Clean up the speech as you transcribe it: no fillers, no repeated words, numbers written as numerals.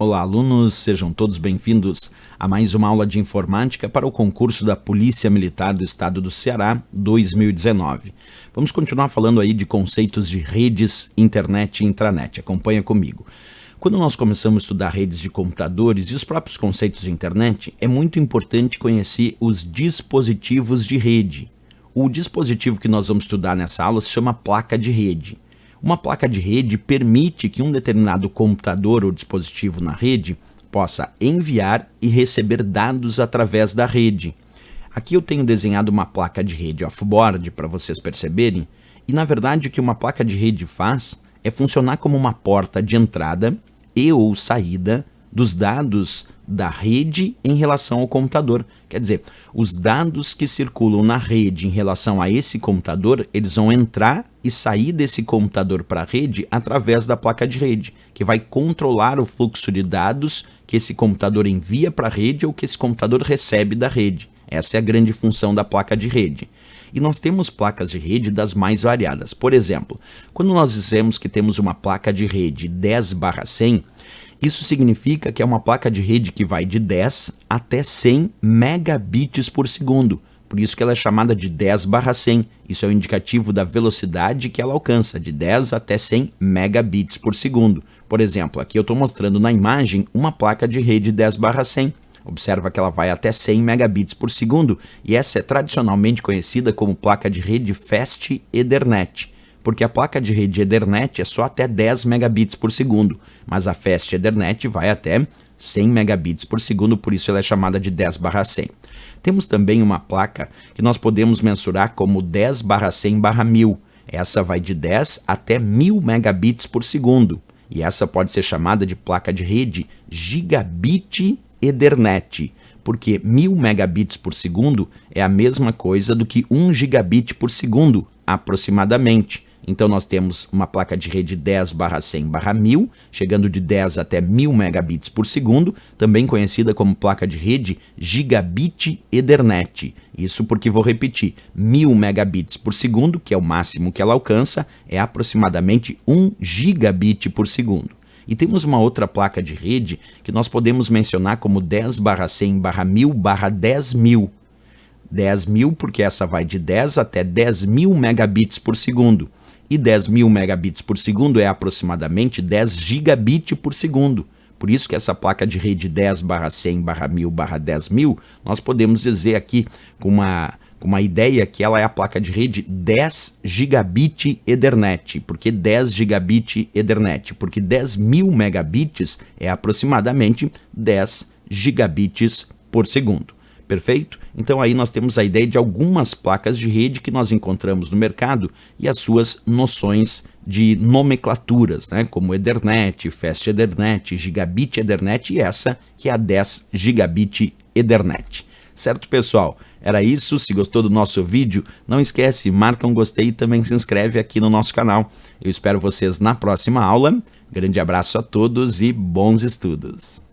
Olá, alunos, sejam todos bem-vindos a mais uma aula de informática para o concurso da Polícia Militar do Estado do Ceará 2019. Vamos continuar falando aí de conceitos de redes, internet e intranet. Acompanha comigo. Quando nós começamos a estudar redes de computadores e os próprios conceitos de internet, é muito importante conhecer os dispositivos de rede. O dispositivo que nós vamos estudar nessa aula se chama placa de rede. Uma placa de rede permite que um determinado computador ou dispositivo na rede possa enviar e receber dados através da rede. Aqui eu tenho desenhado uma placa de rede off-board para vocês perceberem, e na verdade o que uma placa de rede faz é funcionar como uma porta de entrada e ou saída dos dados da rede em relação ao computador. Quer dizer, os dados que circulam na rede em relação a esse computador, eles vão entrar e sair desse computador para a rede através da placa de rede, que vai controlar o fluxo de dados que esse computador envia para a rede ou que esse computador recebe da rede. Essa é a grande função da placa de rede. E nós temos placas de rede das mais variadas. Por exemplo, quando nós dizemos que temos uma placa de rede 10/100, isso significa que é uma placa de rede que vai de 10 até 100 megabits por segundo. Por isso que ela é chamada de 10/100. Isso é o indicativo da velocidade que ela alcança, de 10 até 100 megabits por segundo. Por exemplo, aqui eu estou mostrando na imagem uma placa de rede 10/100. Observa que ela vai até 100 megabits por segundo e essa é tradicionalmente conhecida como placa de rede Fast Ethernet, porque a placa de rede Ethernet é só até 10 megabits por segundo, mas a Fast Ethernet vai até 100 megabits por segundo, por isso ela é chamada de 10/100. Temos também uma placa que nós podemos mensurar como 10/100/1000. Essa vai de 10 até 1000 megabits por segundo, e essa pode ser chamada de placa de rede Gigabit Ethernet, porque 1000 megabits por segundo é a mesma coisa do que 1 gigabit por segundo, aproximadamente. Então nós temos uma placa de rede 10/100/1000, chegando de 10 até 1000 megabits por segundo, também conhecida como placa de rede Gigabit Ethernet. Isso porque, vou repetir, 1000 megabits por segundo, que é o máximo que ela alcança, é aproximadamente 1 gigabit por segundo. E temos uma outra placa de rede que nós podemos mencionar como 10/100/1000/10000. 10.000 porque essa vai de 10 até 10.000 megabits por segundo. E 10.000 megabits por segundo é aproximadamente 10 gigabit por segundo. Por isso que essa placa de rede 10/100/1000/10000, nós podemos dizer aqui com uma ideia que ela é a placa de rede 10 gigabit Ethernet. Por que 10 gigabit Ethernet? Porque 10.000 megabits é aproximadamente 10 gigabits por segundo. Perfeito? Então aí nós temos a ideia de algumas placas de rede que nós encontramos no mercado e as suas noções de nomenclaturas, né? Como Ethernet, Fast Ethernet, Gigabit Ethernet e essa que é a 10 Gigabit Ethernet. Certo, pessoal? Era isso. Se gostou do nosso vídeo, não esquece, marca um gostei e também se inscreve aqui no nosso canal. Eu espero vocês na próxima aula. Grande abraço a todos e bons estudos!